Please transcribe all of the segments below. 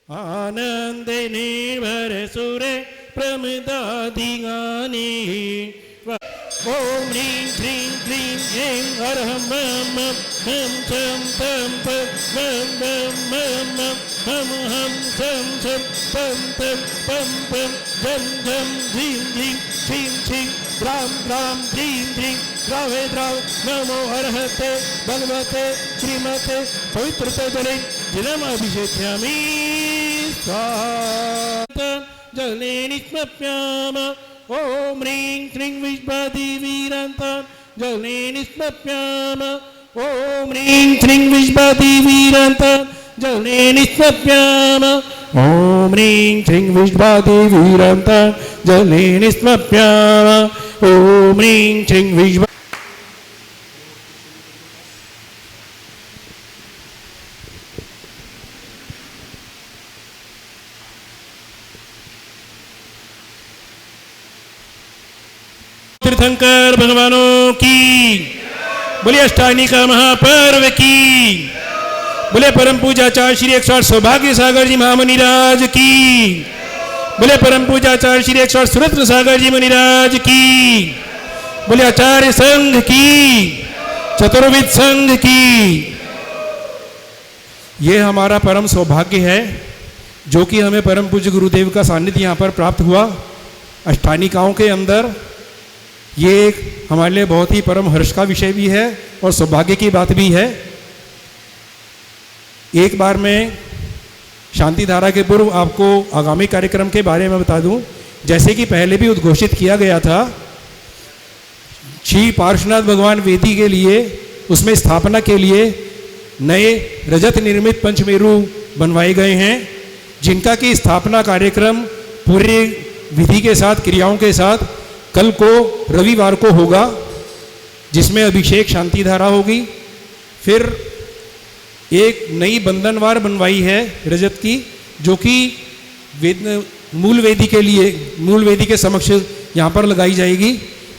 आनंदेने भरसुरे प्रमदादिगाने ओम ह्रीं क्लीं क्लीं ऐं हर हम हम छम तम पम बम बम मम हम हम छम छम पम पम पम पम झम झम ह्रीं ह्रीं छीं छीं द्रां द्रां ह्रीं ह्रीं द्रावे द्राव नमो अर्हते भगवते श्रीमते पवित्रते जले जलम अभिषेक्ष्यामि स्वाहा जले निष्मप्याम ओम ह्रीं क्लीं विश्वादिवीरन्तं जले निष्मप्याम ओम ह्रीं क्लीं विश्वादिवीरन्तं जले निष्मप्याम ओम ह्रीं क्लीं विश्वादिवीरन्तं जले निष्मप्याम ओम ह्रीं क्लीं विश्वा तीर्थंकर भगवानों की बोलिए अष्टानिका महापर्व की बोले परम पूजाचार्य श्री 108 सौभाग्य सागर जी महामुनिराज की बोले परम पूजाचार्य श्री 108 सुरत्न सागर जी मुनिराज की बोले आचार्य संघ की चतुर्विद संघ की। ये हमारा परम सौभाग्य है जो कि हमें परम पूज्य गुरुदेव का सानिध्य यहाँ पर प्राप्त हुआ अष्टानिकाओं के अंदर। ये एक हमारे लिए बहुत ही परम हर्ष का विषय भी है और सौभाग्य की बात भी है। एक बार मैं शांति धारा के पूर्व आपको आगामी कार्यक्रम के बारे में बता दूं। जैसे कि पहले भी उद्घोषित किया गया था, श्री पार्श्वनाथ भगवान वेदी के लिए उसमें स्थापना के लिए नए रजत निर्मित पंचमेरु बनवाए गए हैं, जिनका की स्थापना कार्यक्रम पूरे विधि के साथ क्रियाओं के साथ कल को रविवार को होगा, जिसमें अभिषेक शांति धारा होगी। फिर एक नई बंधनवार बनवाई है रजत की, जो कि मूल वेदी के लिए मूल वेदी के समक्ष यहाँ पर लगाई जाएगी।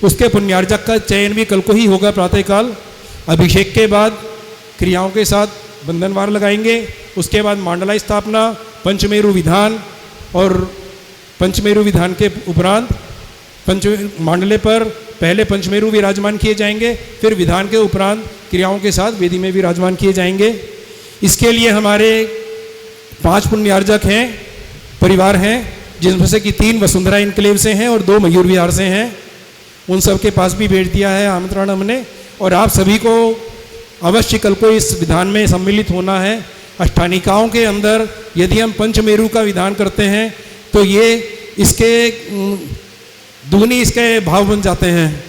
उसके पुण्यार्जक का चयन भी कल को ही होगा प्रातःकाल। अभिषेक के बाद क्रियाओं के साथ बंधनवार लगाएंगे। उसके बाद मांडला स्थापना, पंचमेरु विधान और पंचमेरु विधान के उपरांत मांडले पर पहले पंचमेरु विराजमान किए जाएंगे, फिर विधान के उपरांत क्रियाओं के साथ वेदी में विराजमान किए जाएंगे। इसके लिए हमारे 5 पुण्यार्जक हैं, परिवार हैं, जिनमें से कि 3 वसुंधरा इनक्लेव से हैं और 2 मयूर विहार से हैं। उन सब के पास भी भेज दिया है आमंत्रण हमने। और आप सभी को अवश्य कल को इस विधान में सम्मिलित होना है। अष्टानिकाओं के अंदर यदि हम पंचमेरु का विधान करते हैं तो ये इसके दुगनी इसके भाव बन जाते हैं।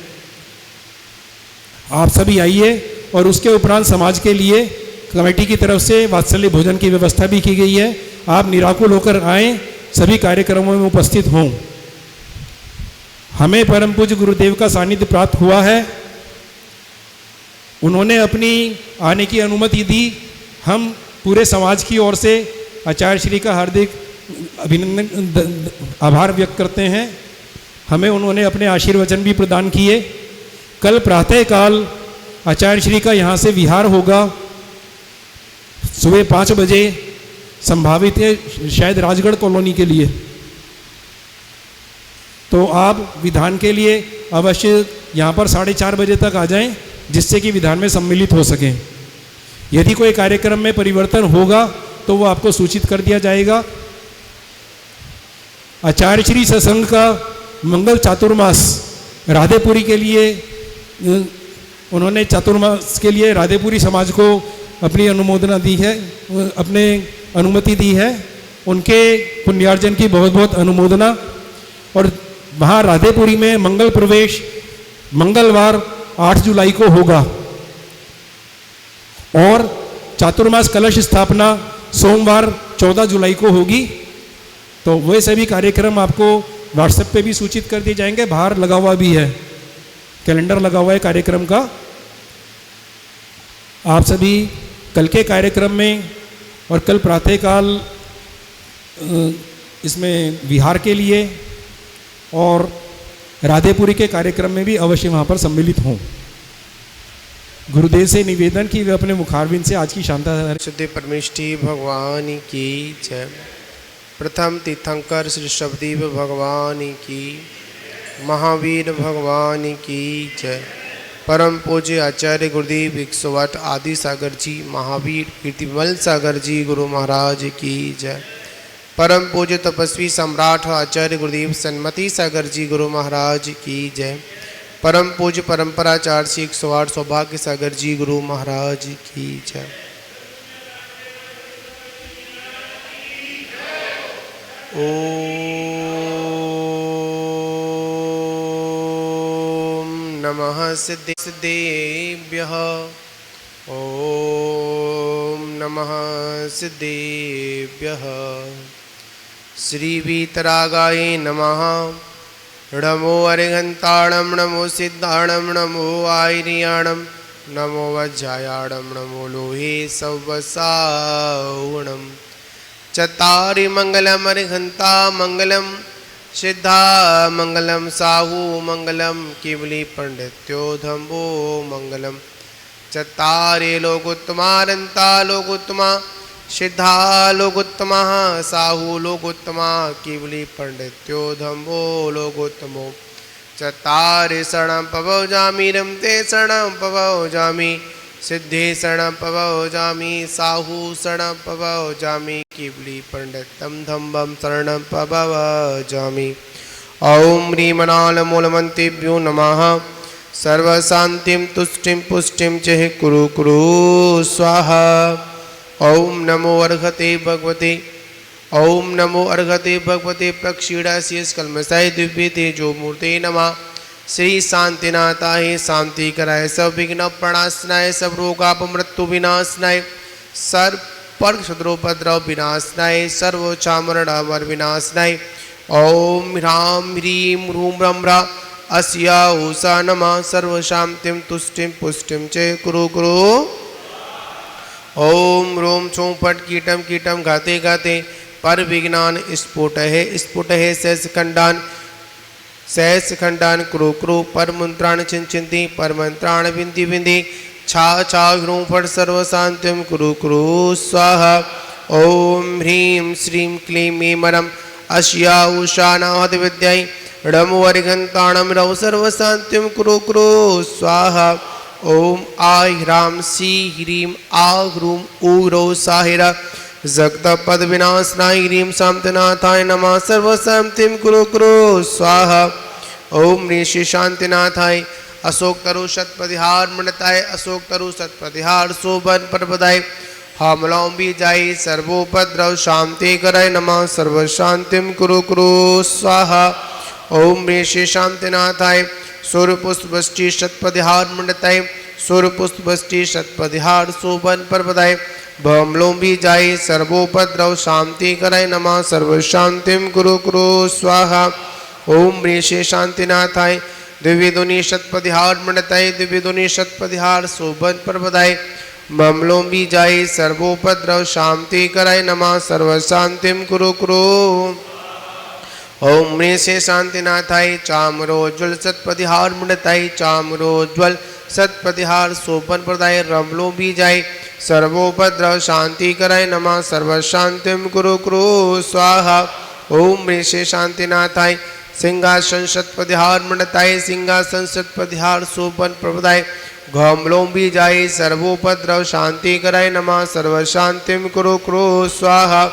आप सभी आइए। और उसके उपरांत समाज के लिए कमेटी की तरफ से वात्सल्य भोजन की व्यवस्था भी की गई है। आप निराकुल होकर आएँ, सभी कार्यक्रमों में उपस्थित हों। हमें परम पूज्य गुरुदेव का सानिध्य प्राप्त हुआ है। उन्होंने अपनी आने की अनुमति दी। हम पूरे समाज की ओर से आचार्य श्री का हार्दिक अभिनंदन आभार व्यक्त करते हैं। हमें उन्होंने अपने आशीर्वचन भी प्रदान किए। कल प्रातःकाल आचार्य श्री का यहाँ से विहार होगा। सुबह 5 बजे संभावित है, शायद राजगढ़ कॉलोनी के लिए। तो आप विधान के लिए अवश्य यहाँ पर 4:30 बजे तक आ जाएं, जिससे कि विधान में सम्मिलित हो सकें। यदि कोई कार्यक्रम में परिवर्तन होगा तो वो आपको सूचित कर दिया जाएगा। आचार्य श्री सत्संग का मंगल चातुर्मास राधेपुरी के लिए उन्होंने चातुर्मास के लिए राधेपुरी समाज को अपनी अनुमोदना दी है, अपने अनुमति दी है। उनके पुण्यार्जन की बहुत बहुत अनुमोदना। और वहाँ राधेपुरी में मंगल प्रवेश मंगलवार 8 जुलाई को होगा और चातुर्मास कलश स्थापना सोमवार 14 जुलाई को होगी। तो वे सभी कार्यक्रम आपको व्हाट्सएप पे भी सूचित कर दिए जाएंगे। बाहर लगा हुआ भी है, कैलेंडर लगा हुआ है कार्यक्रम का। आप सभी कल के कार्यक्रम में और कल प्रातःकाल इसमें विहार के लिए और राधेपुरी के कार्यक्रम में भी अवश्य वहाँ पर सम्मिलित हों। गुरुदेव से निवेदन कि वे अपने मुखारबिंद से आज की शांता शुद्ध परमेष्टि भगवान की जय। प्रथम तीर्थंकर श्री शबदेव भगवान की, महावीर भगवान की जय। परम पूज्य आचार्य गुरुदेव 108 आदि सागर जी, महावीर कीर्तिमल सागर जी गुरु महाराज की जय। परम पूज्य तपस्वी सम्राट आचार्य गुरुदेव सन्मति सागर जी गुरु महाराज की जय। परम पूज्य परंपराचार्य श्री 108 सौभाग्य सागर जी गुरु महाराज की जय। ओम नमः सिद्धेभ्यः, ओम नमः सिद्धेभ्यः। श्री वीतरागाय नमः। नमो अरिहंताणं, नमो सिद्धाणं, नमो आयर्याणं, नमो वज्रायाणं, नमो लोहे सवसावणं। चत्तारि मंगलम अरिहंता मंगलम, सिद्धा मंगलम, साहू मंगलम, केवली पंडित्यो धम्बो मंगलम। चत्तारि लोकोत्तमारंता लोकोत्तमा, सिद्धा लोकोत्तमा, साहू लोकोत्तमा, केवली पंडित्यो धम्बो लोकोत्तमो। चत्तारि शरणं पवजामि, रमते शरणं पवजामि, सिद्धे शरणं पवजामि, साहू शरणं पवजामि, केवली पंडितं धम्बं शरणं पवजामि। ओम ह्रीमनालमूलमन्त्रेभ्यो नमः। सर्वशान्तिं तुष्टिं पुष्टिं च कुरु कुरु स्वाहा। ओम नमो अर्घते भगवते, ओम नमो अर्घते भगवते प्रक्षीणाशीष कलमसाय दिव्य तेजो मूर्ते नमः। श्री शांतिनाथाय शांति कराय, सब विघ्न प्रणाशनाय, सब रोगाप मृत्यु विनाशनाय, सर्व पर्ग शत्रुपद्रव विनाशनाय, सर्वोच्चामरणमर विनाशनाय। ओम ह्रां ह्रीं ह्रूं ब्रह्म ब्रा अस्या उषा नमः। सर्वशांतिं तुष्टिं पुष्टिं च कुरु कुरु। ओम रोम छो पट कीटम कीटम गाते गाते पर विज्ञान स्फुट है सहस खंडान कुरु कुरु। पर मंत्राण चिंचिंती पर मंत्राण बिंदी बिंदी छा छा ह्रूं फट सर्वशांतिम कुरु कुरु स्वाहा। ओम ह्रीं श्रीं क्लीं मीमरम अस्या उषा नाहत विद्याय, णमो अरिहंताणं रौ सर्वशांतिम कुरु कुरु स्वाहा। ओम आ ह्रां सी ह्रीं आ ह्रूं ऊ रौ साहिरा जगत पद विनाशनाय, ह्रीं शांतिनाथाय नमः। सर्वशांतिं कुरु कुरु स्वाहा। ओम ऋषि शांतिनाथाय अशोक तरु शतपतिहार मंडताय, अशोक तरु शतपतिहार शोभन परपदाय, हमलों भी जाय सर्वोपद्रव शांति कराय नमः। सर्वशांतिं कुरु कुरु स्वाहा। ओम ऋषि शांतिनाथाय सूर्यपुष्पष्टि शतपतिहार मंडताय, सूर्यपुष्पष्टि शतपतिहार शोभन परपदाय, भमलों भी जाय सर्वोपद्रव शांति कराय नमः। सर्वशांतिं कुरु कुरु स्वाहा। ओम ऋषि शांतिनाथाय दिव्यध्वनि शतपतिहार मंडताय, दिव्यध्वनि शतपतिहार शोभन परपदाय, ममलों भी जाय सर्वोपद्रव शांति कराय नमः। सर्वशांतिं कुरु कुरु। ओम ऋषि शांतिनाथाय चामरोज्वल शतपतिहार मंडताय, चामरोज्वल शतपतिहार शोभन प्रदाय, रमलों भी जाय सर्वोपद्रव शांति कराय नमः। सर्वशांतिं कुरु कुरु स्वाहा। ओम ऋषि शांतिनाथाय सिंहासन शतपतिहार मंडताय, सिंहासन शतपतिहार शोभन प्रदाय, घमलों भी जाय सर्वोपद्रव शांति कराय नमः। सर्वशांतिं कुरु कुरु स्वाहा।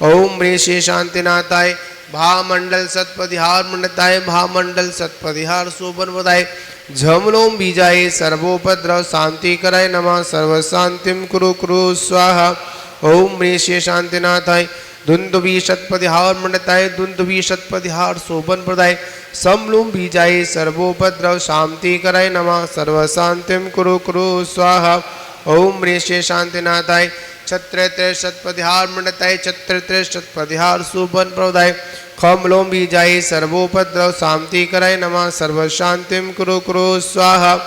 ओम ऋषि शांतिनाथाय भामंडल शतपतिहार मंडताय, भामंडल शतपतिहार शोभन प्रदाय, झमलों भी जाय सर्वोपद्रव शांति कराय नमः। सर्वशांतिं कुरु कुरु स्वाहा। ओम ऋषि शांतिनाथाय धुंधुवी शतपतिहार मंडताय, धुंधुवी शतपतिहार शोभन प्रदाय, समलों भी जाय सर्वोपद्रव शांति कराय नमः। सर्वशांतिं कुरु कुरु स्वाहा। ओम ऋषि शांतिनाथाय छत्रत्र शतपतिहार मंडताय, छत्रत्र शतपतिहार शोभन प्रदाय, खमलों भी जाय सर्वोपद्रव शांति कराय नमः। सर्वशांतिं कुरु कुरु स्वाहा।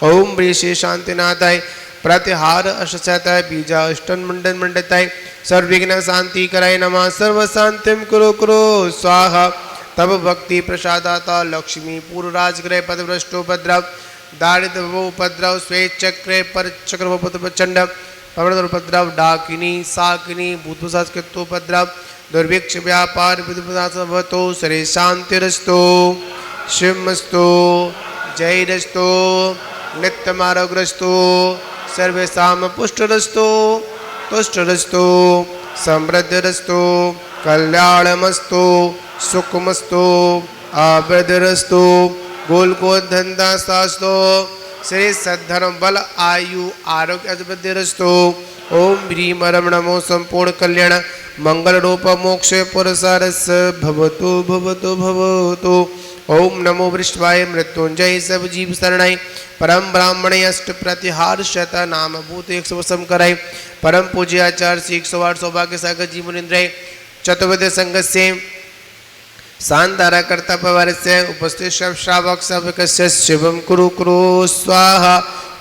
ओम ऋषि शांतिनाथाय प्रतिहार अशत बीजा अष्टन मंडन मंडताय, सर्वविघ्न शांति कराय नमः। सर्वशांतिं कुरु कुरु स्वाहा। तब भक्ति प्रसादाता लक्ष्मी पूर्व राजग्रह पदभ्रष्टोपद्रव, दारिद्र्योपद्रव, स्वेच्छक्रे पर चक्रभूपचंड, पवनोपद्रव डाकिनी साकिनी भूतसंस्कृतोपद्रव दुर्भिक्ष व्यापार विदुपदासवतो शरीर शांतिरस्तो शिवमस्तो जयरस्तो नित्यमारोग्यरस्तो सर्वेषां पुष्टरस्तो तुष्टरस्तो समृद्धिरस्तो कल्याणमस्तो सुखमस्तो आबृद्धिरस्तो गोलकोधन्दास्तो श्री सद्धर्म बल आयु आरोग्य अभिवृद्धिरस्तो ओम ह्रीम रम नमो संपूर्ण कल्याण मंगल रूप मोक्ष पुरस्कारस्य भवतु भवतु भवतु। ओम नमो वृष्टवाय मृत्युंजय सब जीव शरणाय परम ब्राह्मणे अष्ट प्रतिहार शत नाम भूत 100 कराय परम पूज्य आचार्य श्री 108 सौभाग्य सागर जीवनेन्द्र चतुर्वेद संघ से शानदारा कर्ता पवार से उपस्थित सब श्रावक सबकस्य शिवम कुरु कुरु स्वाहा।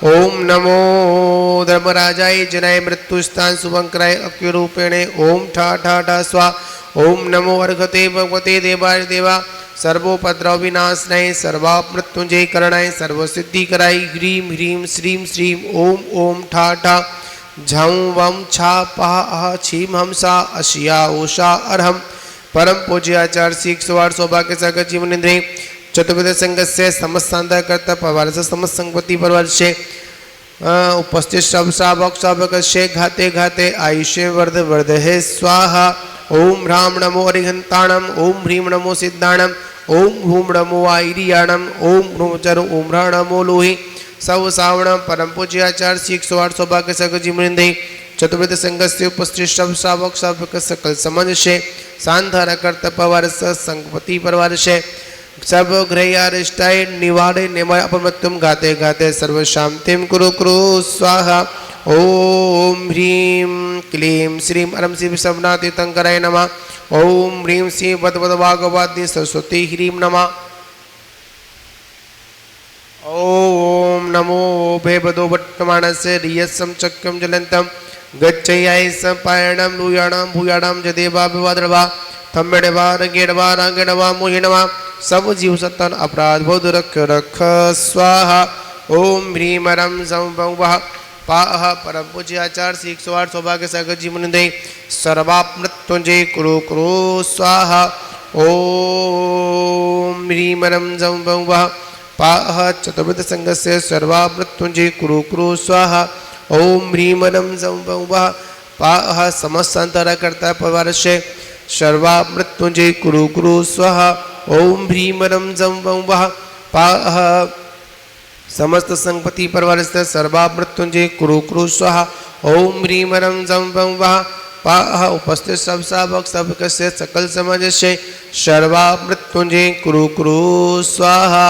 ओम नमो धर्मराजाय जनाय मृत्युस्थान शुभंकराय अक्य रूपेणे ओम ठा ठा ठा स्वा। ओम नमो अर्घते भगवते देवाय देवा सर्वोपद्रव विनाशनाय सर्वा मृत्युंजय करणाय सर्वसिद्धि कराय ह्रीम ह्रीम श्रीम श्रीम ओम ओम ठा ठा झं वम छा पहा अह छीम हमसा अशिया ओषा अर्हम परम पूज्य आचार्य श्री 108 सौभाग्य सागर जीवनेन्द्र चतुर्वेद संघ से समस्त शानदार कर्ता पवार से समस्त संगपति परिवार से उपस्थित सब श्रावक श्रावक से घाते घाते आयुष्य वर्ध वर्ध है स्वाहा। ओम राम नमो अरिहंताणम ओम ह्रीम नमो सिद्धाणम ओम हूम नमो आईरियाणम ओम ह्रूम चर ओम ह्रा नमो लोहि सब सावणम परम पूज्य आचार्य श्री 108 सौभाग्य सागर जीवनेन्द्र चतुर्वेद संघ से उपस्थित सब श्रावक श्रावक सकल समाज से शानधारा कर्ता पवार से संगपति परिवार से सब ग्रहारिष्टाय निवारे निवाय अपमृत्युम गाते गाते सर्व शांतिम कुरु कुरु स्वाहा। ओम ह्रीम क्लीं श्रीं अरम शिव शवनातीतंकराय नमः। ओम ह्रीं श्री वदवद भागवती सरस्वती ह्रीं नमः। ओम नमो भेबदो वर्तमानस्य रियसं चक्रम जलंतम गच्छयाय संपायणम लूयाणां भूयाणां जदेवा विवादवा थम्मेडवा रंगेडवा रांगेडवा मोहिणवा सब जीव सत्तन अपराध बोध रख रख स्वाहा। ओम ह्रीम रम संभवः पाह परम पूज्य आचार्य श्री 108 सौभाग्य सागर जीवनेन्द्र सर्वाप मृत्युंजय कुरु कुरु स्वाहा। ओम ह्रीम रम संभवः पाह चतुर्वेद संघ से सर्वाप मृत्युंजय कुरु कुरु स्वाहा। ओम ह्रीम रम संभवः पाह समस्त शानदारा कर्ता परिवार से सर्वा मृत्युंजय कुरु कुरु स्वाहा। ओम ह्रीम रम संभवः पाह समस्त संगपति परिवार से सर्वा मृत्युंजय कुरु कुरु स्वाहा। ओम ह्रीम रम संभवः पाह उपस्थित सब श्रावक सबक से सकल समाज से सर्वा मृत्युंजय कुरु कुरु स्वाहा।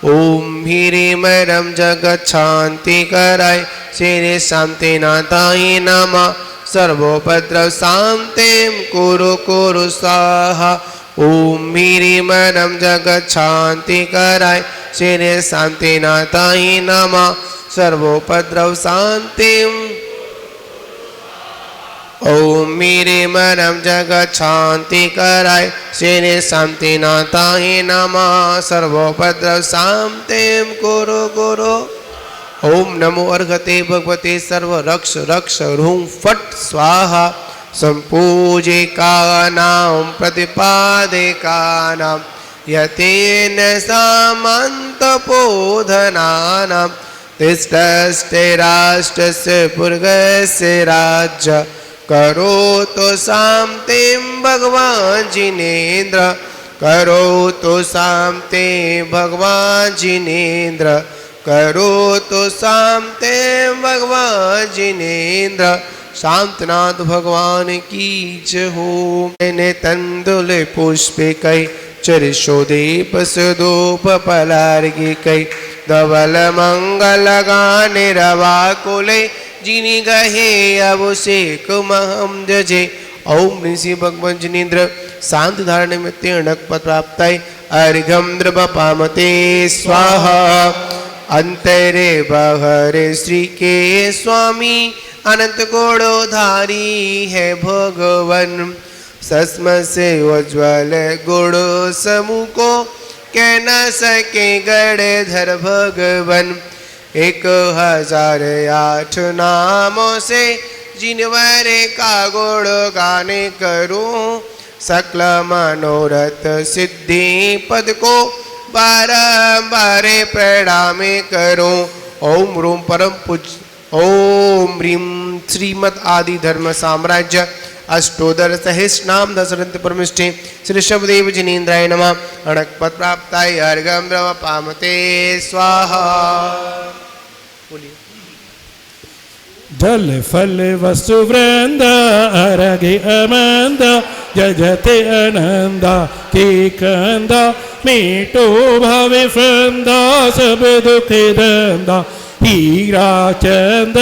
ओम ह्रीम रम जगत शांति कराय श्री शांति नाथाय नमः सर्वोपद्रव शांतिं कुरु कुरु स्वाहा। ओम ह्रीम रम जगत शांति कराय श्री शांति नाथाय नमः सर्वोपद्रव शांतिं। ओम ह्रीम रम जगत शांति कराय श्री शांति नाथाय नमः सर्वोपद्रव शांतिं कुरु कुरु। ओम नमो अर्घते भगवते सर्व रक्ष रक्ष ह्रूं फट् स्वाहा। संपूजिकानां प्रतिपादिकानां यतेन सामन्तपोधनानां तिष्ठस्ते राष्ट्रस्य पुर्गस्य राज्य करोतु शान्तिं भगवान् जिनेन्द्र करोतु शान्तिं भगवान् जिनेन्द्र करोतु शान्तिं भगवान् जिनेन्द्र शांतनाथ भगवान की जय हो। ने तंदुल पुष्पिकै चरिशोदीप सुधूप पलार्गिकै धवल मंगल गाने रवाकुले जिनि गहे अभिषेक महम जजे। ओम ऋषि भगवान जिनेन्द्र शांत धारण निमित्त अणक पद प्राप्ताय अर्घम द्रवपामते स्वाहा। अंतरे बहरे श्री के स्वामी अनंत गुणोधारी है भगवन सस्म से उज्ज्वल गुण समूह को कह न सके गणधर भगवन 1008 नामों से जिनवरे का गुण गाने करूं सकल मनोरथ सिद्धि पद को बारंबार प्रणामे करूं। ओम रूम परम पूज्य ओम ह्रीम श्रीमद आदि धर्म साम्राज्य अष्टोदर सहस्रनाम दशरथ परमिष्ठे श्री शबदेव जिनेन्द्राय नमः। अणकपद प्राप्ताय अर्घम ब्रह्म पामते स्वाहा। बोलिए। जल फल वसु वृंद अरगे अमंद जजते आनंदा के कंदा मेटो भवे फंदा सब दुख दंदा हीरा चंद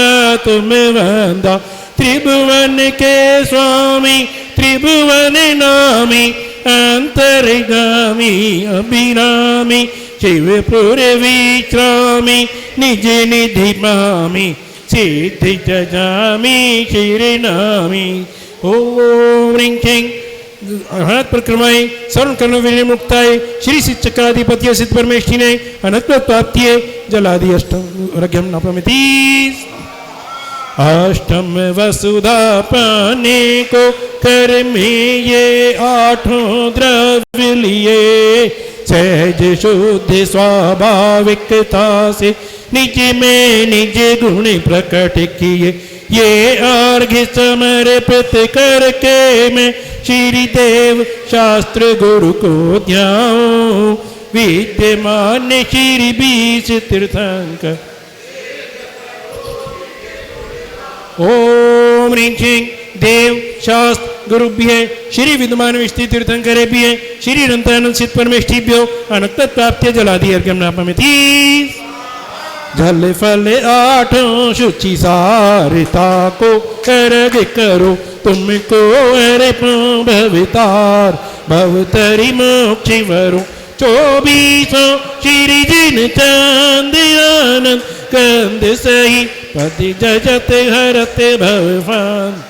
तुम वंदा त्रिभुवन के स्वामी त्रिभुवन नामी अंतर्गामी अभिरामी शिवपुर विश्रामी निज निधि मामी सिद्धि जजामी शिरनामी। ओम ह्रीं क्लीं अनंत परिक्रमाय सर्व कर्म विलय मुक्ताय श्री सिद्ध चक्राधिपत्य सिद्ध परमेष्ठिने अनंत प्राप्तिये जलादि अष्टम रघ्यम नापमिति। अष्टम वसुधा पाने को कर में ये आठों द्रव्य लिए सहज शुद्ध स्वाभाविकता से निज में निज गुण प्रकट किए। ये अर्घ्य समर्पित करके मैं श्री देव शास्त्र गुरु को ध्याऊं विद्यमान श्री 20 तीर्थंकर। ओम ह्रीं क्लीं देव शास्त्र गुरुभ्य श्री विद्यमान विष्णु तीर्थंकरेभ्य श्री अनंतानंद सिद्ध परमेष्ठिभ्यो अनंत प्राप्त्य जलादि अर्घ्यम नापमिति। जल फल आठों शुचि सारिता को अर्घ करो तुमको अर्पण भवतार भवतरि मोक्ष वरो। 24 श्री जिन चांद आनंद कंद सही पति जजत हरत भवफान।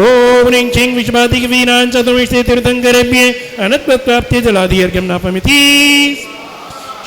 ओम ह्रीं क्लीं विश्वादिक वीरान चतुर्विंशति तीर्थंकरेभ्य अनंत प्राप्त्य जलादि अर्घ्यम नापमिति।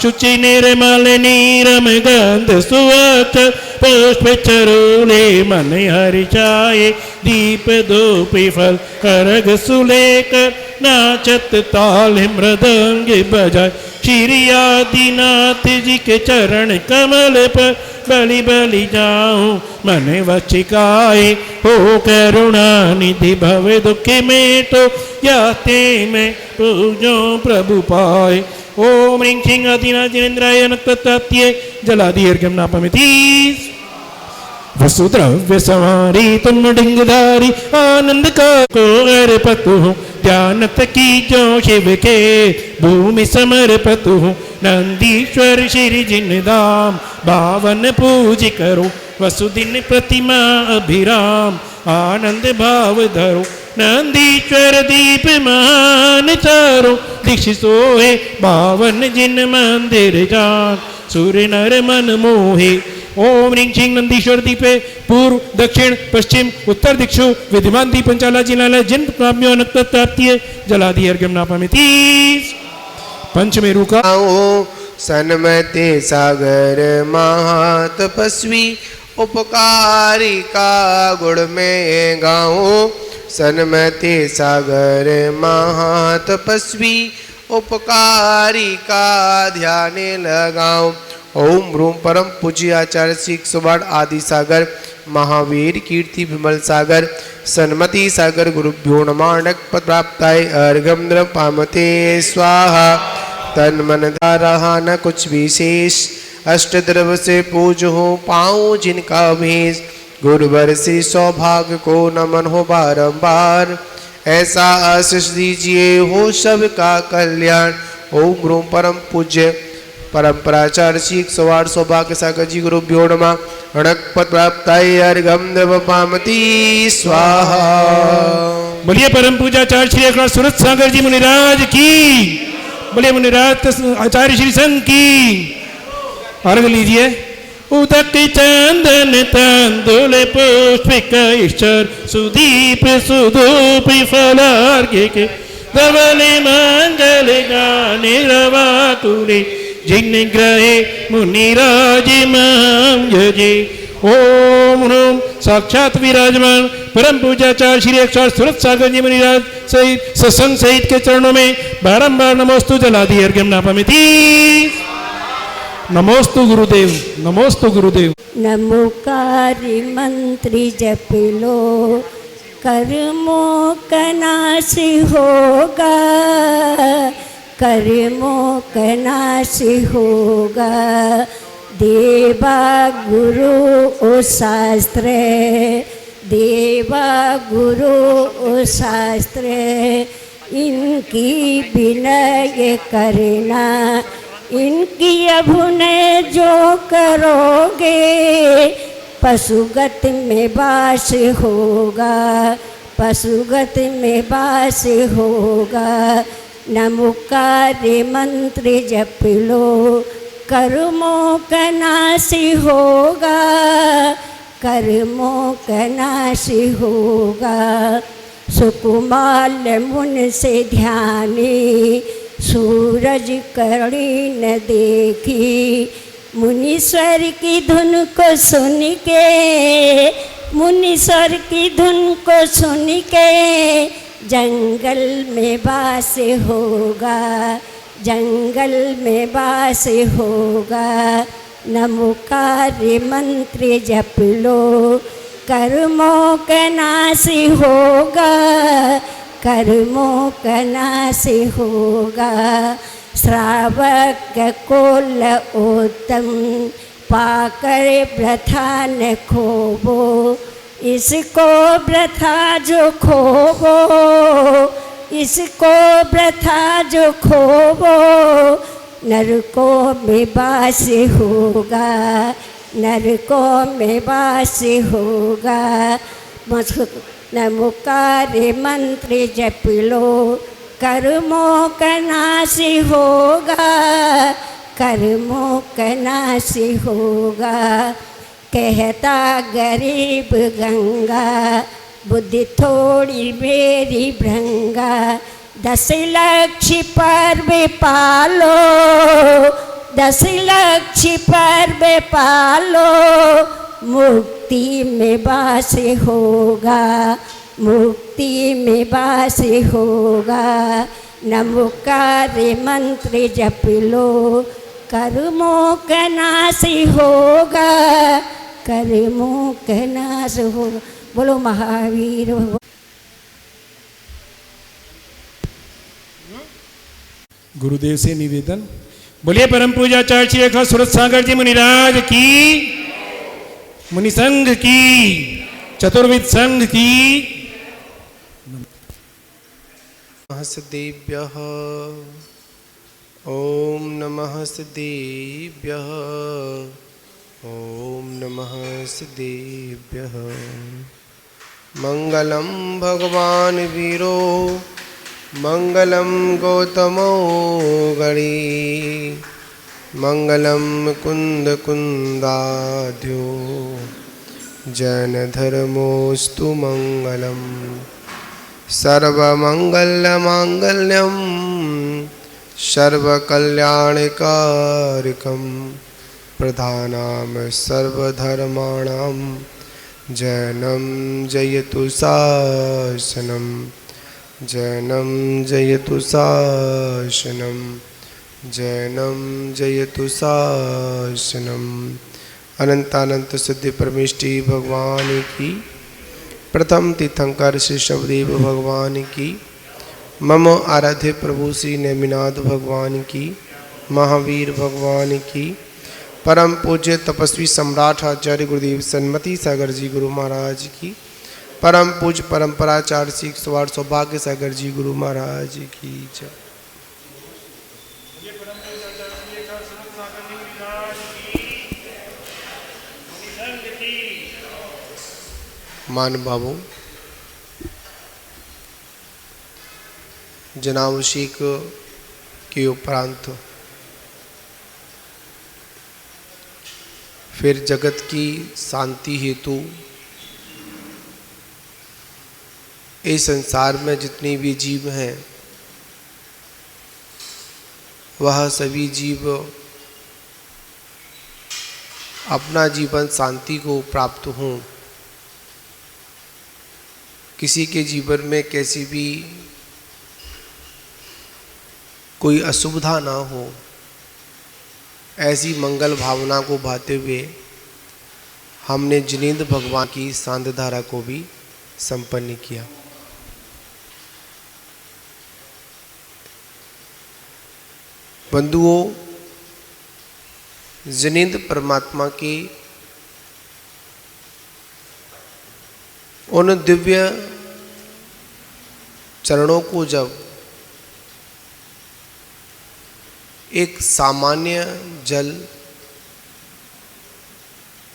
शुचि निर्मल नीरम गंध सुवच पुष्प चरूले मन हरिचाए दीप धूप फल अर्घ सुलेकर नाचत ताल मृदंग बजाय श्री आदिनाथ जी के चरण कमल पर बलि बलि जाऊं मन वचिकाए हो करुणा निधि भव दुख में तो याते मैं पूजो प्रभु पाए। ओम ह्रीं क्लीं आदिनाथ जिनेन्द्राय अनंत प्राप्त्यै जलादि अर्घ्यम नापमिति। वसुद्रव्य सवारी तुम डिंगधारी आनंद का को अर्पतु ध्यानत की जो शिव के भूमि समर्पतु नंदीश्वर श्री जिन धाम बावन पूज करो वसुदिन प्रतिमा अभिराम आनंद भाव धरो नंदीश्वर दीप मान चारो दीक्ष सोहे बावन जिन मंदिर जान सूर्य नर मन मोहे। ओम ह्रीं क्लीं नंदीश्वर दीपे पूर्व दक्षिण पश्चिम उत्तर दिक्षु विद्यमान दीपंचाला जिनालय जिन काम्यो अनंत प्राप्तिये जलादि अर्घ्यम नापमिति। पंचमेरु का सन्मते सागर महातपस्वी उपकारी का गुण में गाऊं सन्मते सागर महातपस्वी उपकारी का ध्यान लगाऊं। ओम रूम परम पूज्य आचार्य श्री 108 आदि सागर महावीर कीर्ति विमल सागर सन्मति सागर गुरुभ्यो नमः। पद प्राप्ताय अर्घम द्रव्य पामते स्वाहा। तन मन रहा न कुछ विशेष अष्ट द्रव्य से पूज हो पाऊं जिनका भेष गुरुवर से सौभाग्य को नमन हो बारंबार ऐसा आशीष दीजिए हो सबका कल्याण। ओम रूम परम पूज्य परंपराचार्य श्री 108 सौभाग्य सागर जी गुरुभ्यो नमः। अणक पद प्राप्ताय अर्घम द्रव्य पामति स्वाहा। बोलिए परम पूजाचार्य श्री 108 सूरत सागर जी मुनिराज की। बोलिए मुनिराज आचार्य श्री संघ की। अर्घ लीजिए। उदक चंदन तंदुल पुष्पिक ईश्वर सुदीप सुधूप फलार्घ्य के धवल मंगल गाने रवा तुरे जिन ग्रहे मुनिराज माम यजे। ओम ह्रूम साक्षात विराजमान परम पूज्याचार्य श्री 108 सूरत सागर जी मुनिराज सहित सत्संग सहित के चरणों में बारंबार नमोस्तु जलादि अर्घ्यम नापमिति। नमोस्तु गुरुदेव, नमोस्तु गुरुदेव। नमोकारी मंत्री जप लो कर्मों का नाश होगा, कर्मों का नाश होगा। देवा गुरु ओ शास्त्र, देवा गुरु ओ शास्त्र, इनकी विनय करना, इनकी अभुनय जो करोगे पशुगत में वास होगा, पशुगत में वास होगा। नमोकारी मंत्र जप लो कर्मों का नाश होगा, कर्मों का नाश होगा। सुकुमाल मुन से ध्यानी सूरज करणी न देखी, मुनीश्वर की धुन को सुन के, मुनीश्वर की धुन को सुन के जंगल में वास होगा, जंगल में वास होगा। नमोकारी मंत्र जप लो कर्मों का नाश होगा, कर्मों का नाश होगा। श्रावक कोल उत्तम पाकर वृथा न खोबो, इसको वृथा जो खोबो, इसको वृथा जो खोबो नरकों में वास होगा, नरकों में वास होगा। नमोकारी मंत्र जप लो कर्मों का नाश होगा, कर्मों का नाश होगा। कहता गरीब गंगा बुद्धि थोड़ी मेरी भृंगा, 10 लक्ष पर्व पालो, 10 लक्ष पर्व पालो, मुक्ति में वास होगा, मुक्ति में वास होगा। नमोकारी मंत्र जप लो कर्मों का नाश होगा, कर्मों का नाश होगा। बोलो महावीर भगवान। गुरुदेव से निवेदन, बोलिए परम पूज्याचार्य श्री 108 सूरत सागर जी मुनिराज की, मुनि संघ की, चतुर्विद संघ की। सिद्धेभ्यः ओम नमः सिद्धेभ्यः, ओम नमः सिद्धेभ्यः। मंगलम भगवान वीरो, मंगलम गौतमो गणी, मंगलम कुंद कुंदाध्यो, जैन धर्मोस्तु मंगलम। सर्वमंगलमांगल्यम सर्वकल्याणकारकम, प्रधानाम सर्वधर्माणां जैनम जयतु शासनम, जैनम जयतु शासनम, जैनम जयतु शासनम। अनंतानंत सिद्धि परमेष्टि भगवान की, प्रथम तीर्थंकर श्री शबदेव भगवान की, मम आराध्य प्रभु श्री नेमिनाथ भगवान की, महावीर भगवान की, परम पूज्य तपस्वी सम्राट आचार्य गुरुदेव सन्मति सागर जी गुरु महाराज की, परम पूज्य परंपराचार्य श्री स्वार सौभाग्य सागर जी गुरु महाराज की जय। मान भावों, जनाभिषेक के उपरांत फिर जगत की शांति हेतु इस संसार में जितने भी जीव हैं वह सभी जीव अपना जीवन शांति को प्राप्त हो, किसी के जीवन में कैसी भी कोई असुविधा ना हो, ऐसी मंगल भावना को भाते हुए हमने जिनेंद्र भगवान की सांध्य धारा को भी संपन्न किया। बंधुओं, जिनेंद्र परमात्मा के उन दिव्य चरणों को जब एक सामान्य जल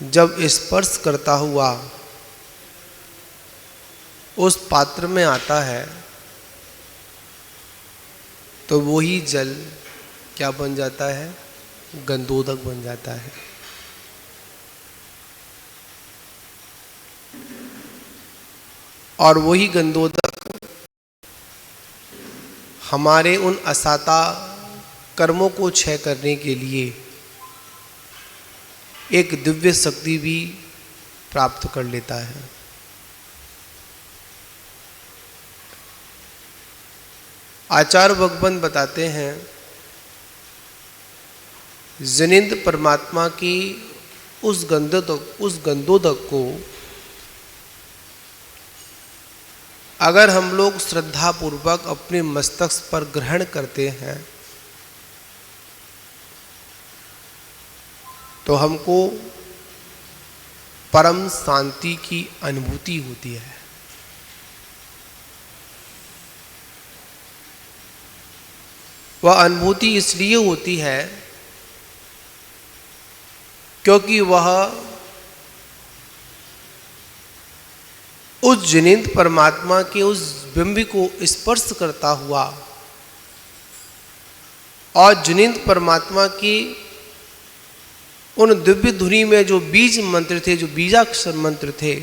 जब स्पर्श करता हुआ उस पात्र में आता है, तो वही जल क्या बन जाता है? गंधोदक बन जाता है। और वही गंधोदक हमारे उन असाता कर्मों को क्षय करने के लिए एक दिव्य शक्ति भी प्राप्त कर लेता है। आचार्य भगवंत बताते हैं, जिनेंद्र परमात्मा की उस गंधोदक को अगर हम लोग श्रद्धा पूर्वक अपने मस्तक पर ग्रहण करते हैं तो हमको परम शांति की अनुभूति होती है। वह अनुभूति इसलिए होती है क्योंकि वह उस जिनेंद्र परमात्मा के उस बिंब को स्पर्श करता हुआ और जिनेंद्र परमात्मा की उन दिव्य धुनी में जो बीज मंत्र थे, जो बीजाक्षर मंत्र थे,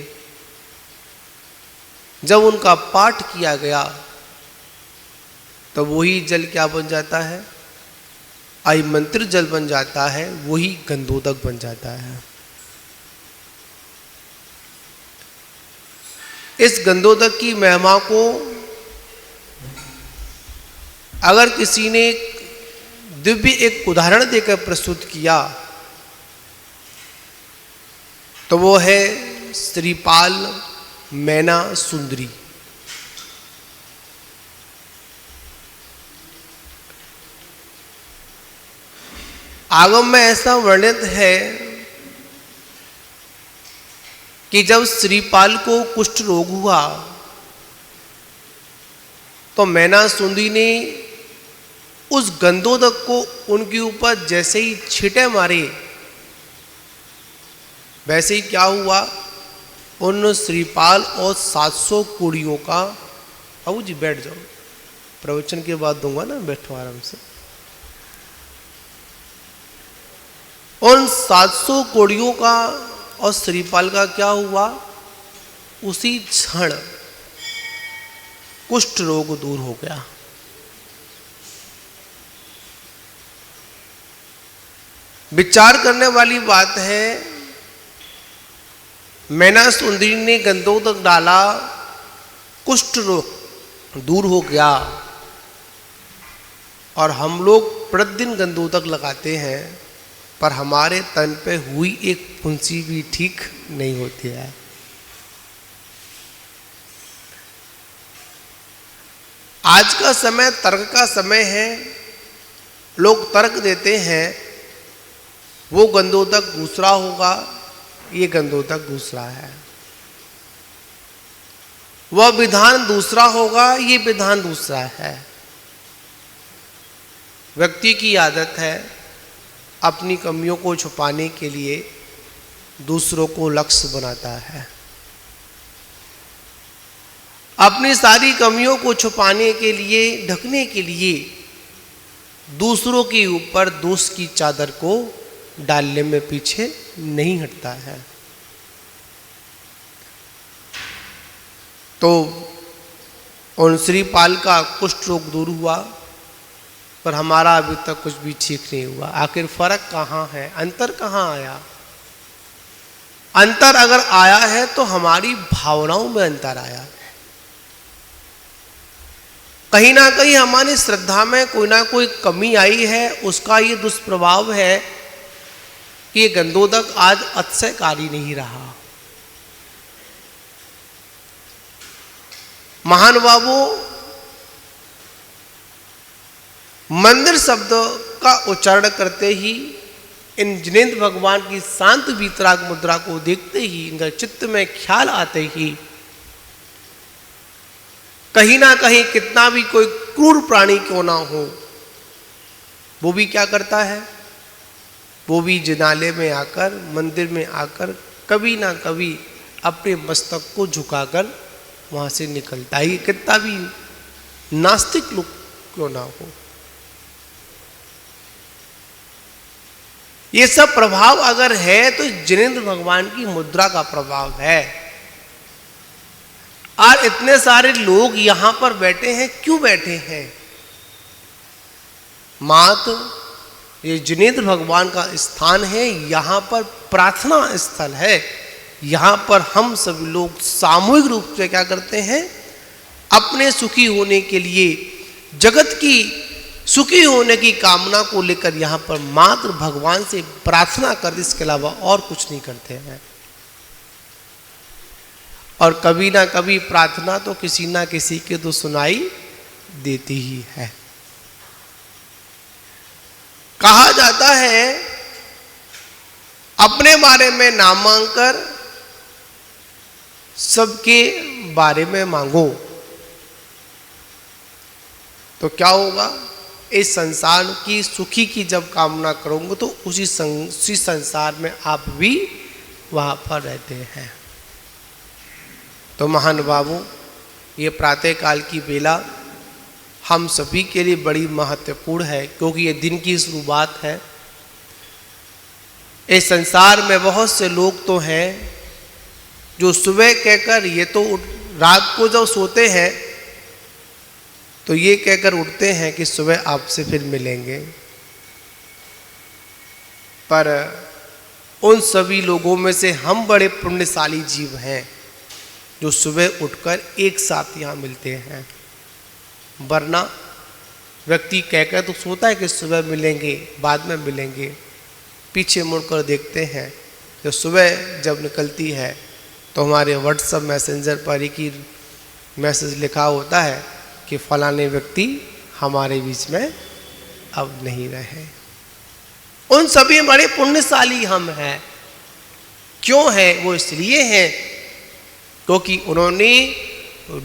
जब उनका पाठ किया गया तो वही जल क्या बन जाता है? आइमंत्र जल बन जाता है, वही गंधोदक बन जाता है। इस गंधोदक की महिमा को अगर किसी ने दिव्य एक उदाहरण देकर प्रस्तुत किया तो वो है श्रीपाल मैना सुंदरी। आगम में ऐसा वर्णित है कि जब श्रीपाल को कुष्ठ रोग हुआ तो मैना सुंदरी ने उस गंधोदक को उनके ऊपर जैसे ही छींटे मारे, वैसे ही क्या हुआ, उन श्रीपाल और 700 कुड़ियों का, बाबू जी बैठ जाओ, प्रवचन के बाद दूंगा ना, बैठो आराम से। उन 700 कोड़ियों का और श्रीपाल का क्या हुआ, उसी क्षण कुष्ठ रोग दूर हो गया। विचार करने वाली बात है, मैना सुंदरी ने गंधोदक डाला, कुष्ठ रोग दूर हो गया, और हम लोग प्रतिदिन गंधोदक लगाते हैं पर हमारे तन पे हुई एक फुंसी भी ठीक नहीं होती है। आज का समय तर्क का समय है, लोग तर्क देते हैं वो गंधोदक दूसरा होगा, ये गंधोदक दूसरा है, वह विधान दूसरा होगा, ये विधान दूसरा है। व्यक्ति की आदत है अपनी कमियों को छुपाने के लिए दूसरों को लक्ष्य बनाता है। अपनी सारी कमियों को छुपाने के लिए, ढकने के लिए दूसरों के ऊपर दोष की चादर को डालने में पीछे नहीं हटता है। तो उन श्रीपाल का कुष्ठ रोग दूर हुआ पर हमारा अभी तक कुछ भी ठीक नहीं हुआ। आखिर फर्क कहाँ है, अंतर कहाँ आया? अंतर अगर आया है तो हमारी भावनाओं में अंतर आया है। कहीं ना कहीं हमारी श्रद्धा में कोई ना कोई कमी आई है, उसका ये दुष्प्रभाव है कि ये गंधोदक आज अतिशयकारी नहीं रहा। महानुभावों, मंदिर शब्द का उच्चारण करते ही, इन जिनेंद्र भगवान की शांत वीतराग मुद्रा को देखते ही, इनका चित्त में ख्याल आते ही कहीं ना कहीं कितना भी कोई क्रूर प्राणी क्यों ना हो, वो भी क्या करता है, वो भी जिनालय में आकर, मंदिर में आकर कभी ना कभी अपने मस्तक को झुकाकर वहां से निकलता है। कितना भी नास्तिक लोग क्यों ना हो, ये सब प्रभाव अगर है तो जिनेंद्र भगवान की मुद्रा का प्रभाव है। और इतने सारे लोग यहां पर बैठे हैं, क्यों बैठे हैं? मात्र ये जिनेंद्र भगवान का स्थान है, यहां पर प्रार्थना स्थल है। यहां पर हम सभी लोग सामूहिक रूप से क्या करते हैं, अपने सुखी होने के लिए, जगत की सुखी होने की कामना को लेकर यहां पर मात्र भगवान से प्रार्थना कर, इसके अलावा और कुछ नहीं करते हैं। और कभी ना कभी प्रार्थना तो किसी ना किसी के तो सुनाई देती ही है। कहा जाता है अपने बारे में ना मांगकर सबके बारे में मांगो, तो क्या होगा? इस संसार की सुखी की जब कामना करोगे तो उसी संसार में आप भी वहां पर रहते हैं। तो महानुभावों, ये प्रातः काल की बेला हम सभी के लिए बड़ी महत्वपूर्ण है, क्योंकि ये दिन की शुरुआत है। इस संसार में बहुत से लोग तो हैं जो सुबह कहकर, ये तो रात को जब सोते हैं तो ये कहकर उठते हैं कि सुबह आपसे फिर मिलेंगे, पर उन सभी लोगों में से हम बड़े पुण्यशाली जीव हैं जो सुबह उठकर एक साथ यहाँ मिलते हैं। वरना व्यक्ति कहकर तो सोता है कि सुबह मिलेंगे, बाद में मिलेंगे, पीछे मुड़कर देखते हैं जो सुबह जब निकलती है तो हमारे व्हाट्सएप मैसेंजर पर एक ही मैसेज लिखा होता है कि फलाने व्यक्ति हमारे बीच में अब नहीं रहे। उन सभी बड़े पुण्यशाली हम हैं। क्यों है? वो इसलिए हैं क्योंकि उन्होंने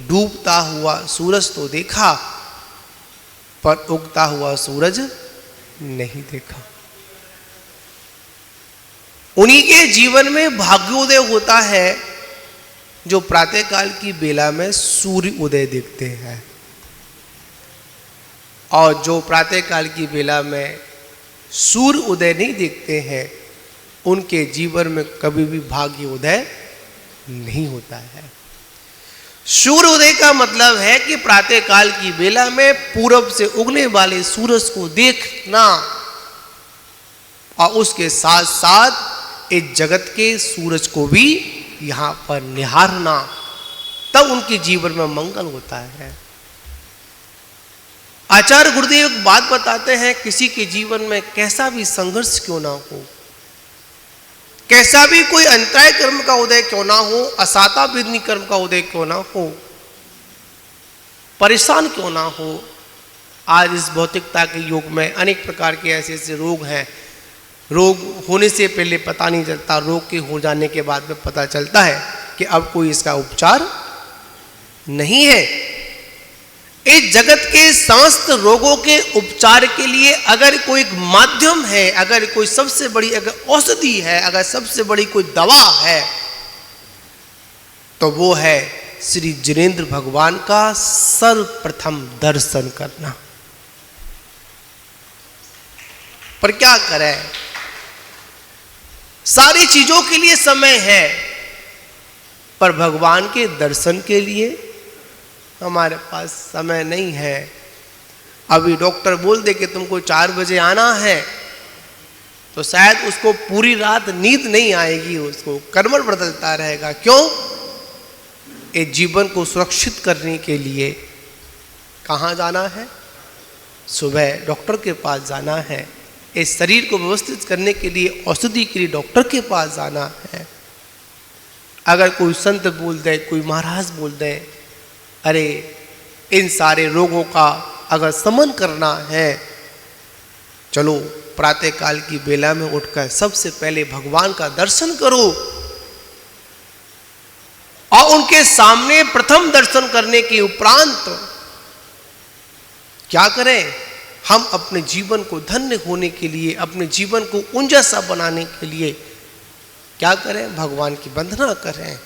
डूबता हुआ सूरज तो देखा, पर उगता हुआ सूरज नहीं देखा। उन्हीं के जीवन में भाग्योदय होता है जो प्रातःकाल की बेला में सूर्य उदय देखते हैं, और जो प्रातःकाल की बेला में सूर्य उदय नहीं देखते हैं उनके जीवन में कभी भी भाग्य उदय नहीं होता है। सूर्य उदय का मतलब है कि प्रातःकाल की बेला में पूरब से उगने वाले सूरज को देखना और उसके साथ साथ इस जगत के सूरज को भी यहाँ पर निहारना, तब उनके जीवन में मंगल होता है। आचार्य गुरुदेव एक बात बताते हैं, किसी के जीवन में कैसा भी संघर्ष क्यों ना हो, कैसा भी कोई अंतराय कर्म का उदय क्यों ना हो, असाता विघ्नि कर्म का उदय क्यों ना हो, परेशान क्यों ना हो, आज इस भौतिकता के युग में अनेक प्रकार के ऐसे ऐसे रोग हैं, रोग होने से पहले पता नहीं चलता, रोग के हो जाने के बाद में पता चलता है कि अब कोई इसका उपचार नहीं है। इस जगत के समस्त रोगों के उपचार के लिए अगर कोई माध्यम है, अगर कोई सबसे बड़ी अगर औषधि है, अगर सबसे बड़ी कोई दवा है, तो वो है श्री जिनेंद्र भगवान का सर्वप्रथम दर्शन करना। पर क्या करें, सारी चीजों के लिए समय है, पर भगवान के दर्शन के लिए हमारे पास समय नहीं है। अभी डॉक्टर बोल दे कि तुमको 4 बजे आना है, तो शायद उसको पूरी रात नींद नहीं आएगी, उसको करवट बदलता रहेगा। क्यों? इस जीवन को सुरक्षित करने के लिए कहाँ जाना है? सुबह डॉक्टर के पास जाना है। इस शरीर को व्यवस्थित करने के लिए औषधि के लिए डॉक्टर के पास जाना है। अगर कोई संत बोल दे, कोई महाराज बोल दे, अरे इन सारे रोगों का अगर शमन करना है, चलो प्रातःकाल की बेला में उठकर सबसे पहले भगवान का दर्शन करो। और उनके सामने प्रथम दर्शन करने के उपरांत क्या करें? हम अपने जीवन को धन्य होने के लिए, अपने जीवन को उन जैसा बनाने के लिए क्या करें? भगवान की वंदना करें।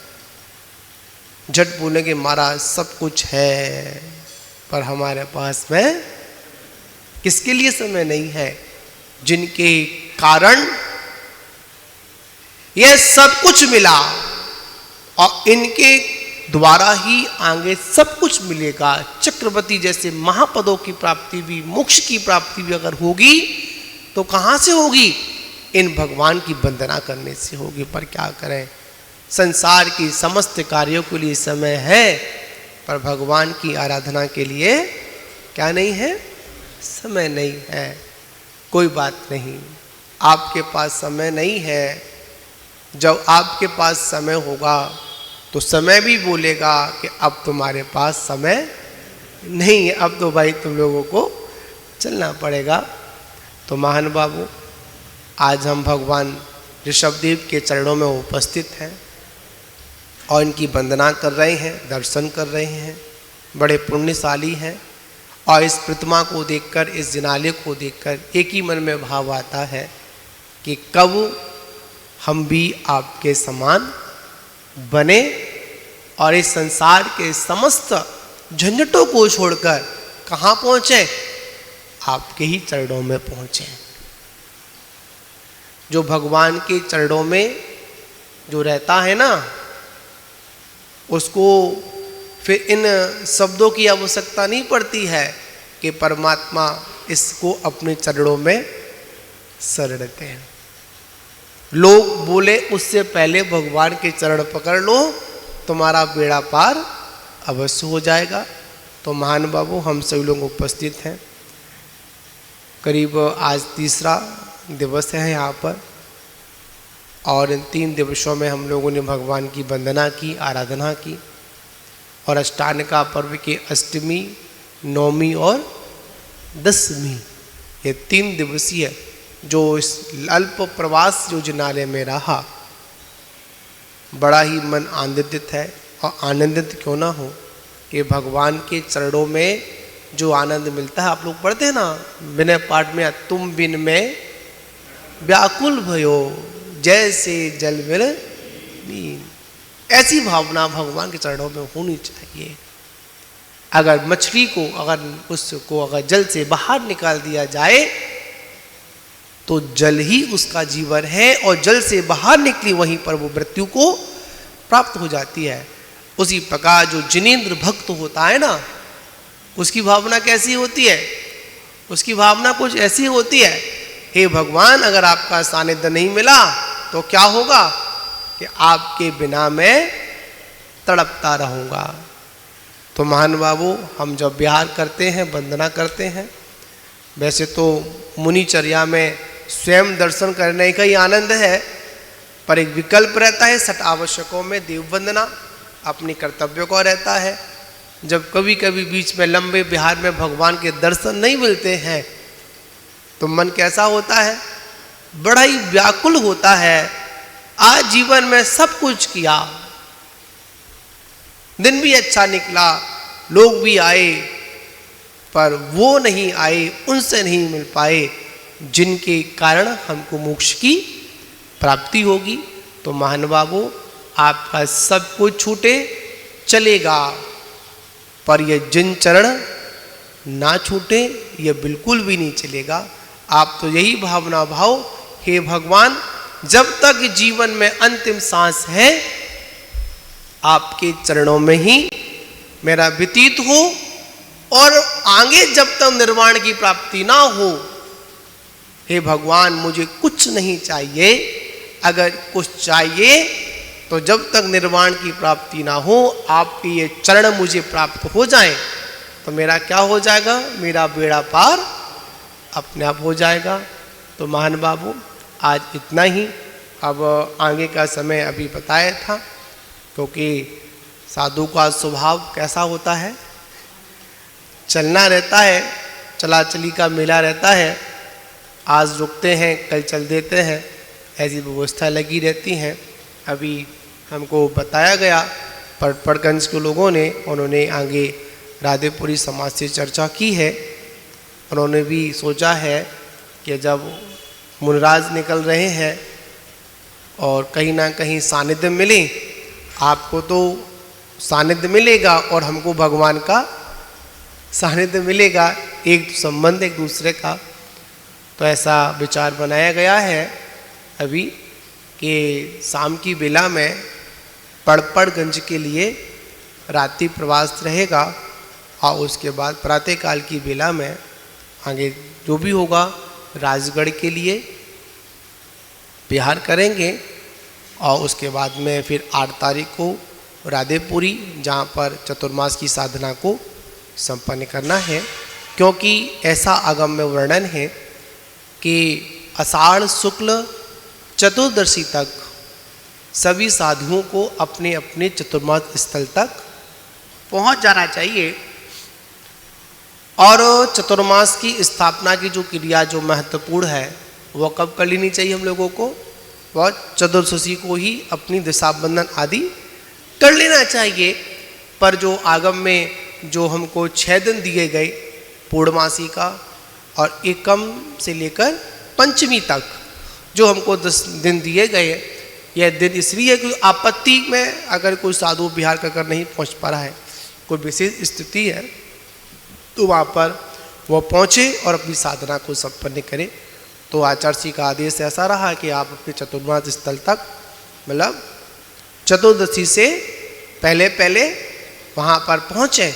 झट बोलेंगे महाराज सब कुछ है, पर हमारे पास में किसके लिए समय नहीं है? जिनके कारण यह सब कुछ मिला और इनके द्वारा ही आगे सब कुछ मिलेगा। चक्रवर्ती जैसे महापदों की प्राप्ति भी, मोक्ष की प्राप्ति भी अगर होगी तो कहाँ से होगी? इन भगवान की वंदना करने से होगी। पर क्या करें? संसार की समस्त कार्यों के लिए समय है, पर भगवान की आराधना के लिए क्या नहीं है? समय नहीं है। कोई बात नहीं, आपके पास समय नहीं है। जब आपके पास समय होगा तो समय भी बोलेगा कि अब तुम्हारे पास समय नहीं है, अब तो भाई तुम लोगों को चलना पड़ेगा। तो महान बाबू, आज हम भगवान ऋषभदेव के चरणों में उपस्थित हैं और इनकी वंदना कर रहे हैं, दर्शन कर रहे हैं। बड़े पुण्यशाली हैं। और इस प्रतिमा को देखकर, इस जिनालय को देखकर एक ही मन में भाव आता है कि कब हम भी आपके समान बने और इस संसार के समस्त झंझटों को छोड़कर कहाँ पहुँचे? आपके ही चरणों में पहुँचे। जो भगवान के चरणों में जो रहता है ना, उसको फिर इन शब्दों की आवश्यकता नहीं पड़ती है कि परमात्मा इसको अपने चरणों में शरणते हैं। लोग बोले उससे पहले भगवान के चरण पकड़ लो, तुम्हारा बेड़ा पार अवश्य हो जाएगा। तो महान बाबू, हम सभी लोग उपस्थित हैं। करीब आज तीसरा दिवस है यहाँ पर, और इन 3 दिवसों में हम लोगों ने भगवान की वंदना की, आराधना की। और अष्टानका पर्व की अष्टमी, नौमी और दसवीं, ये 3 दिवसीय जो इस अल्प प्रवास जो जिनालय में रहा, बड़ा ही मन आनंदित है। और आनंदित क्यों ना हो कि भगवान के चरणों में जो आनंद मिलता है, आप लोग पढ़ते हैं ना विनय पाठ में, तुम बिन में व्याकुल भयो जैसे जल बिन नीन। ऐसी भावना भगवान के चरणों में होनी चाहिए। अगर मछली को, अगर जल से बाहर निकाल दिया जाए तो जल ही उसका जीवन है, और जल से बाहर निकली वहीं पर वो मृत्यु को प्राप्त हो जाती है। उसी प्रकार जो जिनेंद्र भक्त होता है ना, उसकी भावना कैसी होती है? उसकी भावना कुछ ऐसी होती है, हे भगवान, अगर आपका सानिध्य नहीं मिला तो क्या होगा? कि आपके बिना मैं तड़पता रहूँगा। तो महान बाबू, हम जब विहार करते हैं, वंदना करते हैं, वैसे तो मुनिचर्या में स्वयं दर्शन करने का ही आनंद है, पर एक विकल्प रहता है सठ आवश्यकों में देव वंदना अपनी कर्तव्यों का रहता है। जब कभी कभी बीच में लंबे विहार में भगवान के दर्शन नहीं मिलते हैं तो मन कैसा होता है? बड़ा ही व्याकुल होता है। आज जीवन में सब कुछ किया, दिन भी अच्छा निकला, लोग भी आए, पर वो नहीं आए, उनसे नहीं मिल पाए जिनके कारण हमको मोक्ष की प्राप्ति होगी। तो महान बाबू, आपका सब कुछ छूटे चलेगा, पर यह जिन चरण ना छूटे यह बिल्कुल भी नहीं चलेगा। आप तो यही भावना भाव, हे भगवान, जब तक जीवन में अंतिम सांस है आपके चरणों में ही मेरा व्यतीत हो, और आगे जब तक निर्वाण की प्राप्ति ना हो हे भगवान मुझे कुछ नहीं चाहिए, अगर कुछ चाहिए तो जब तक निर्वाण की प्राप्ति ना हो, आपके ये चरण मुझे प्राप्त हो जाएं, तो मेरा क्या हो जाएगा, मेरा बेड़ा पार अपने आप हो जाएगा। तो महान बाबू आज इतना ही। अब आगे का समय अभी बताया था, क्योंकि साधु का स्वभाव कैसा होता है, चलना रहता है, चला चली का मेला रहता है, आज रुकते हैं कल चल देते हैं, ऐसी व्यवस्था लगी रहती हैं। अभी हमको बताया गया पड़गंज के लोगों ने, उन्होंने आगे राधेपुरी समाज से चर्चा की है। उन्होंने भी सोचा है कि जब मुनराज निकल रहे हैं और कहीं ना कहीं सानिध्य मिले, आपको तो सानिध्य मिलेगा और हमको भगवान का सानिध्य मिलेगा, एक संबंध एक दूसरे का। तो ऐसा विचार बनाया गया है अभी कि शाम की बेला में पड़गंज के लिए रात्रि प्रवास रहेगा और उसके बाद प्रातःकाल की बेला में आगे जो भी होगा राजगढ़ के लिए विहार करेंगे और उसके बाद में फिर 8 तारीख को राधेपुरी, जहाँ पर चतुर्मास की साधना को संपन्न करना है। क्योंकि ऐसा आगम में वर्णन है कि आषाढ़ शुक्ल चतुर्दशी तक सभी साधुओं को अपने अपने चतुर्मास स्थल तक पहुंच जाना चाहिए। और चतुर्मास की स्थापना की जो क्रिया जो महत्वपूर्ण है वो कब कर लेनी चाहिए हम लोगों को, वह चतुर्दशी को ही अपनी दशाबंधन आदि कर लेना चाहिए। पर जो आगम में जो हमको 6 दिन दिए गए पूर्णमासी का और एकम से लेकर पंचमी तक जो हमको 10 दिन दिए गए, यह दिन इसलिए कि आपत्ति में अगर कोई साधु बिहार कर नहीं पहुंच पा रहा है, कोई विशेष स्थिति है, तो वहाँ पर वो पहुँचे और अपनी साधना को संपन्न करें। तो आचार्य जी का आदेश ऐसा रहा कि आप अपने चतुर्मास स्थल तक, मतलब चतुर्दशी से पहले पहले वहाँ पर पहुँचें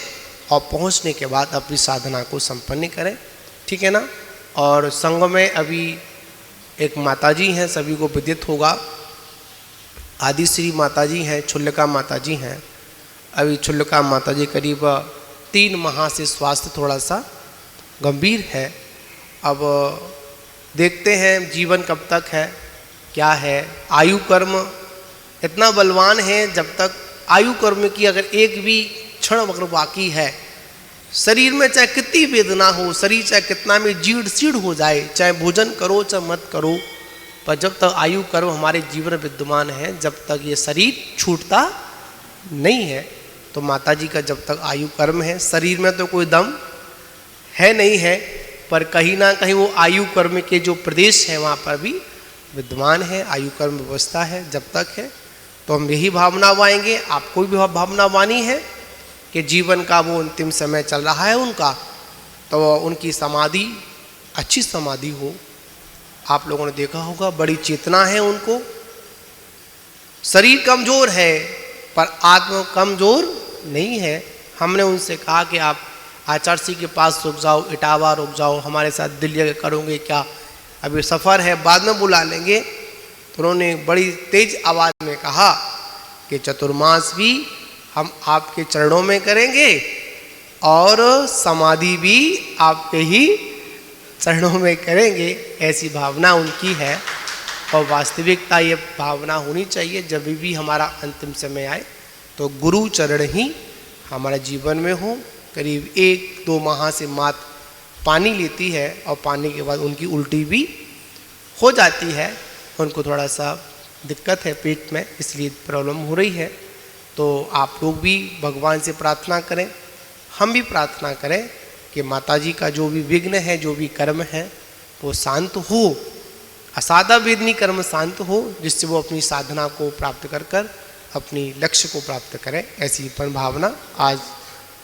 और पहुँचने के बाद अपनी साधना को संपन्न करें, ठीक है ना। और संघ में अभी एक माताजी हैं, सभी को विदित होगा, आदिश्री माताजी हैं, छुल्लका माताजी हैं। अभी छुल्लका माताजी करीब 3 माह से स्वास्थ्य थोड़ा सा गंभीर है। अब देखते हैं जीवन कब तक है, क्या है। आयु कर्म इतना बलवान है, जब तक आयु कर्म की अगर एक भी क्षण अगर बाकी है, शरीर में चाहे कितनी वेदना हो, शरीर चाहे कितना में जीर्ण शीर्ण हो जाए, चाहे भोजन करो चाहे मत करो, पर जब तक आयु कर्म हमारे जीवन विद्यमान है, जब तक ये शरीर छूटता नहीं है। तो माता जी का जब तक आयु कर्म है, शरीर में तो कोई दम है नहीं है, पर कहीं ना कहीं वो आयु कर्म के जो प्रदेश हैं वहाँ पर भी विद्यमान है, आयु कर्म व्यवस्था है। जब तक है तो हम यही भावना पाएंगे, आपको भी भावना वानी है कि जीवन का वो अंतिम समय चल रहा है उनका, तो उनकी समाधि अच्छी समाधि हो। आप लोगों ने देखा होगा बड़ी चेतना है उनको, शरीर कमज़ोर है पर आत्मा कमज़ोर नहीं है। हमने उनसे कहा कि आप आचार्य जी के पास रुक जाओ, इटावा रुक जाओ, हमारे साथ दिल्ली करोगे क्या, अभी सफ़र है बाद में बुला लेंगे। तो उन्होंने बड़ी तेज आवाज़ में कहा कि चतुर्मास भी हम आपके चरणों में करेंगे और समाधि भी आपके ही चरणों में करेंगे। ऐसी भावना उनकी है और वास्तविकता ये भावना होनी चाहिए। जब भी हमारा अंतिम समय आए तो गुरु चरण ही हमारे जीवन में हो। करीब 1-2 माह से मात पानी लेती है और पानी के बाद उनकी उल्टी भी हो जाती है, उनको थोड़ा सा दिक्कत है पेट में, इसलिए प्रॉब्लम हो रही है। तो आप लोग भी भगवान से प्रार्थना करें, हम भी प्रार्थना करें कि माताजी का जो भी विघ्न है, जो भी कर्म है वो शांत हो, असाधा वेदनी कर्म शांत हो, जिससे वो अपनी साधना को प्राप्त कर कर अपनी लक्ष्य को प्राप्त करें। ऐसी पण भावना आज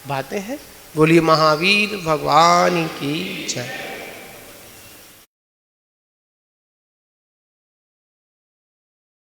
बातें हैं। बोलिए महावीर भगवान की जय।